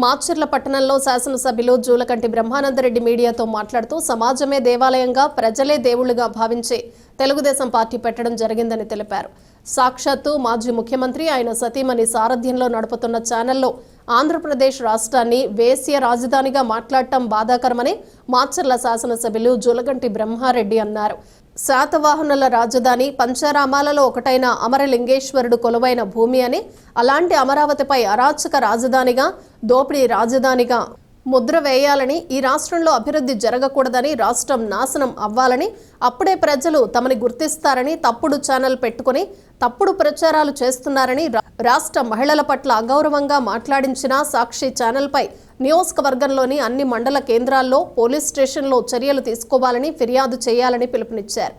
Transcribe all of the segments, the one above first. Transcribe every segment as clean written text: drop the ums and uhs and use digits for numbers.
మాచర్ల పట్టణంలో శాసనసభ్యులు జూలకంటి బ్రహ్మానందరెడ్డి మీడియాతో మాట్లాడుతూ సమాజమే దేవాలయంగా ప్రజలే దేవుళ్లుగా భావించి తెలుగుదేశం పార్టీ పెట్టడం జరిగిందని తెలిపారు. సాక్షాత్తు మాజీ ముఖ్యమంత్రి ఆయన సతీమణి సారథ్యంలో నడుపుతున్న ఛానల్లో ఆంధ్రప్రదేశ్ రాష్ట్రాన్ని వేశ్య రాజధానిగా మాట్లాడటం బాధాకరమని మాచర్ల శాసనసభ్యులు జూలకంటి బ్రహ్మారెడ్డి అన్నారు. శాతవాహనుల రాజధాని పంచరామాలలో ఒకటైన అమరలింగేశ్వరుడు కొలువైన భూమి అని, అలాంటి అమరావతిపై అరాచక రాజధానిగా, దోపిడీ రాజధానిగా ముద్ర వేయాలని, ఈ రాష్ట్రంలో అభివృద్ధి జరగకూడదని, రాష్ట్రం నాశనం అవ్వాలని, అప్పుడే ప్రజలు తమని గుర్తిస్తారని తప్పుడు ఛానల్ పెట్టుకుని తప్పుడు ప్రచారాలు చేస్తున్నారని, రాష్ట్ర మహిళల పట్ల అగౌరవంగా మాట్లాడించిన సాక్షి ఛానల్పై నియోజకవర్గంలోని అన్ని మండల కేంద్రాల్లో పోలీస్ స్టేషన్లో చర్యలు తీసుకోవాలని ఫిర్యాదు చేయాలని పిలుపునిచ్చారు.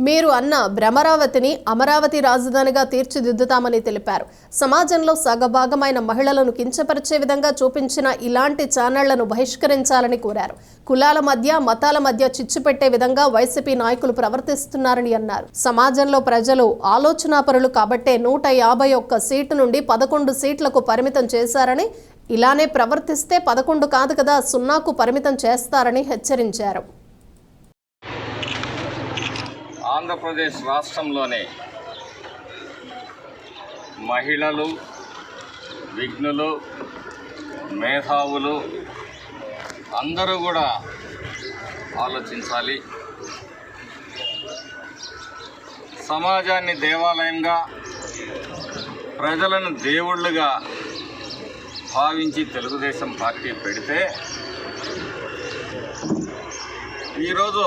మీరు అన్న భ్రమరావతిని అమరావతి రాజధానిగా తీర్చిదిద్దుతామని తెలిపారు. సమాజంలో సగభాగమైన మహిళలను కించపరిచే విధంగా చూపించిన ఇలాంటి ఛానళ్లను బహిష్కరించాలని కోరారు. కులాల మధ్య, మతాల మధ్య చిచ్చు పెట్టే విధంగా వైసీపీ నాయకులు ప్రవర్తిస్తున్నారని అన్నారు. సమాజంలో ప్రజలు ఆలోచనాపరులు కాబట్టే 151 సీటు నుండి 11 సీట్లకు పరిమితం చేశారని, ఇలానే ప్రవర్తిస్తే 11 కాదు కదా 0కు పరిమితం చేస్తారని హెచ్చరించారు. ఆంధ్రప్రదేశ్ రాష్ట్రంలోనే మహిళలు, విఘ్నులు, మేధావులు అందరూ కూడా ఆలోచించాలి. సమాజాన్ని దేవాలయంగా, ప్రజలను దేవుళ్ళుగా భావించి తెలుగుదేశం పార్టీ పెడితే ఈరోజు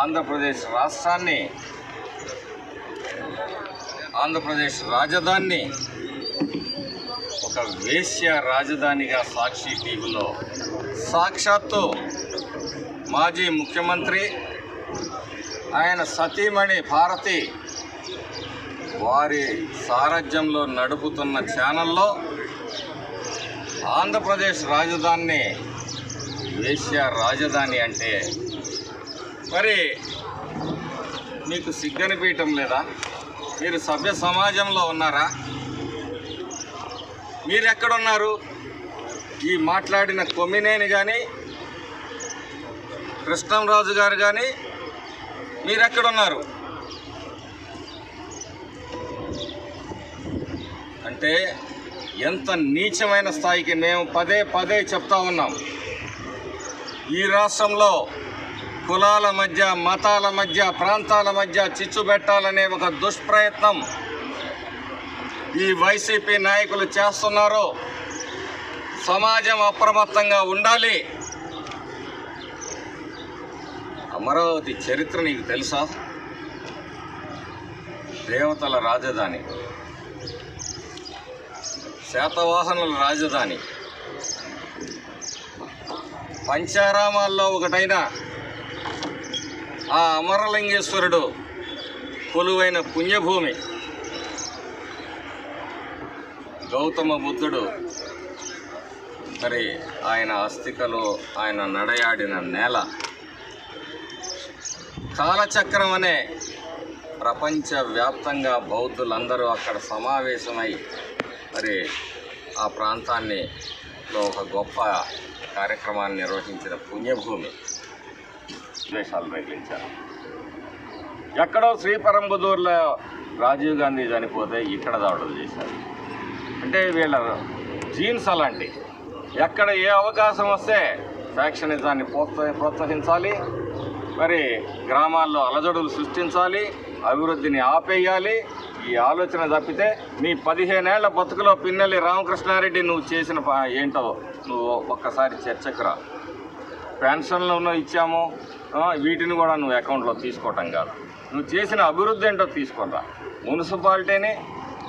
ఆంధ్రప్రదేశ్ రాష్ట్రాన్ని, ఆంధ్రప్రదేశ్ రాజధానిని ఒక వేశ్య రాజధానిగా సాక్షి టీవీలో సాక్షాత్తు మాజీ ముఖ్యమంత్రి ఆయన సతీమణి భారతి వారి సారథ్యంలో నడుపుతున్న ఛానల్లో ఆంధ్రప్రదేశ్ రాజధానిని వేశ్య రాజధాని అంటే మరి మీకు సిగ్గనిపించటం లేదా? మీరు సభ్య సమాజంలో ఉన్నారా? మీరు ఎక్కడున్నారు? ఈ మాట్లాడిన కొమ్మినేని కానీ, కృష్ణంరాజు గారు కానీ మీరెక్కడున్నారు? అంటే ఎంత నీచమైన స్థాయికి మేము పదే చెప్తా ఉన్నాం. ఈ రాష్ట్రంలో కులాల మధ్య, మతాల మధ్య, ప్రాంతాల మధ్య చిచ్చు పెట్టాలనే ఒక దుష్ప్రయత్నం ఈ వైసీపీ నాయకులు చేస్తున్నారు. సమాజం అప్రమత్తంగా ఉండాలి. అమరావతి చరిత్ర నీకు తెలుసా? దేవతల రాజధాని, శాతవాహనుల రాజధాని, పంచారామాల్లో ఒకటైన ఆ అమరలింగేశ్వరుడు కొలువైన పుణ్యభూమి. గౌతమ బుద్ధుడు మరి ఆయన అస్థికలు, ఆయన నడయాడిన నేల. కాలచక్రం అనే ప్రపంచవ్యాప్తంగా బౌద్ధులందరూ అక్కడ సమావేశమై మరి ఆ ప్రాంతాన్ని ఒక గొప్ప కార్యక్రమాన్ని నిర్వహించిన పుణ్యభూమి. ద్వేషాలు రగిలించారు. ఎక్కడో శ్రీపరంబుదూరులో రాజీవ్ గాంధీ చనిపోతే ఇక్కడ దాడులు చేశారు. అంటే వీళ్ళ జీన్స్ అలాంటి. ఎక్కడ ఏ అవకాశం వస్తే ఫ్యాక్షనిజాన్ని ప్రోత్సహించాలి, మరి గ్రామాల్లో అలజడులు సృష్టించాలి, అభివృద్ధిని ఆపేయాలి. ఈ ఆలోచన తప్పితే నీ 15 ఏళ్ల బతుకులో పిన్నెల్లి రామకృష్ణారెడ్డి నువ్వు చేసిన ఏంటో నువ్వు ఒక్కసారి చర్చకు రా. పెన్షన్లు ఇచ్చాము, వీటిని కూడా నువ్వు అకౌంట్లో తీసుకోవటం కాదు. నువ్వు చేసిన అభివృద్ధి ఏంటో తీసుకురా. మున్సిపాలిటీని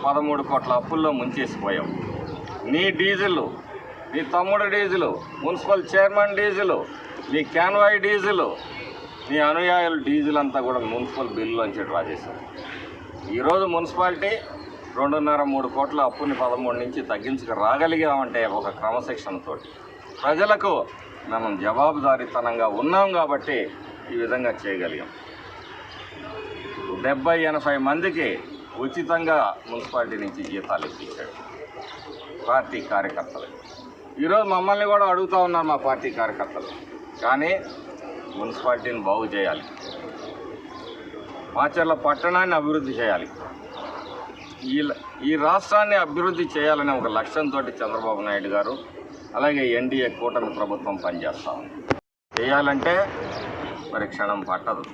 13 కోట్ల అప్పుల్లో ముంచేసిపోయావు. నీ డీజిల్, నీ తమ్ముడు డీజిల్, మున్సిపల్ చైర్మన్ డీజిల్, నీ క్యాన్వాయ్ డీజిల్, నీ అనుయాయుల డీజిల్ అంతా కూడా మున్సిపల్ బిల్లులోంచి డ్రా చేశావు. ఈరోజు మున్సిపాలిటీ 2.5-3 కోట్ల అప్పుని 13 నుంచి తగ్గించుకు రాగలిగామంటే ఒక క్రమశిక్షణతో ప్రజలకు మనం జవాబుదారీతనంగా ఉన్నాం కాబట్టి ఈ విధంగా చేయగలిగాం. 70-80 మందికి ఉచితంగా మున్సిపాలిటీ నుంచి జీతాలు ఇప్పించాడు. పార్టీ కార్యకర్తలు. ఈరోజు మమ్మల్ని కూడా అడుగుతూ ఉన్నారు మా పార్టీ కార్యకర్తలు. కానీ మున్సిపాలిటీని బాగు చేయాలి, మాచర్ల పట్టణాన్ని అభివృద్ధి చేయాలి, ఈ రాష్ట్రాన్ని అభివృద్ధి చేయాలనే ఒక లక్ష్యంతో చంద్రబాబు నాయుడు గారు అలాగే ఎన్డీఏ కూటమి ప్రభుత్వం పనిచేస్తాం. చేయాలంటే మరి క్షణం పట్టదు.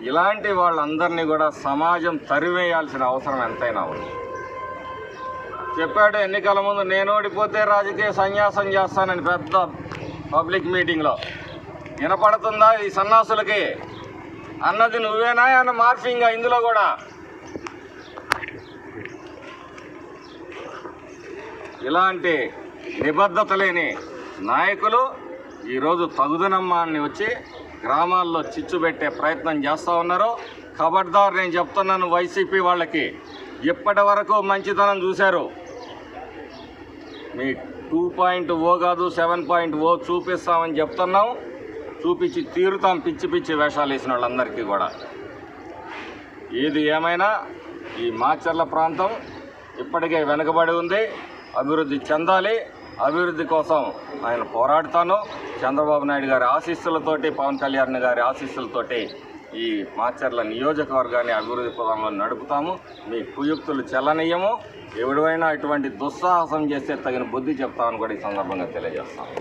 ఇలాంటి వాళ్ళందరినీ కూడా సమాజం తరివేయాల్సిన అవసరం ఎంతైనా ఉంది. చెప్పాడు ఎన్నికల ముందు, నేను ఓడిపోతే రాజకీయ సన్యాసం చేస్తానని పెద్ద పబ్లిక్ మీటింగ్లో. వినపడుతుందా ఈ సన్నాసులకి? అన్నది నువ్వేనా అన్న మార్ఫింగా ఇందులో కూడా? ఇలాంటి నిబద్ధత లేని నాయకులు ఈరోజు తగుదనమ్మాన్ని వచ్చి గ్రామాల్లో చిచ్చు పెట్టే ప్రయత్నం చేస్తూ ఉన్నారు. ఖబర్దార్, నేను చెప్తున్నాను వైసీపీ వాళ్ళకి, ఇప్పటి వరకు మంచితనం చూశారు. మీ 2.0 కాదు 7.0 చూపిస్తామని చెప్తున్నాం, చూపించి తీరుతాం. పిచ్చి పిచ్చి వేషాలు వేసిన వాళ్ళందరికీ కూడా. ఏది ఏమైనా ఈ మాచర్ల ప్రాంతం ఇప్పటికే వెనుకబడి ఉంది, అభివృద్ధి చెందాలి. అభివృద్ధి కోసం ఆయన పోరాడుతాను. చంద్రబాబు నాయుడు గారి ఆశీస్సులతోటి, పవన్ కళ్యాణ్ గారి ఆశీస్సులతోటి ఈ మాచర్ల నియోజకవర్గాన్ని అభివృద్ధి పదంలో నడుపుతాము. మీ కుయుక్తులు చెల్లనీయము. ఎవడైనా ఇటువంటి దుస్సాహసం చేస్తే తగిన బుద్ధి చెప్తామని కూడా ఈ సందర్భంగా తెలియజేస్తాము.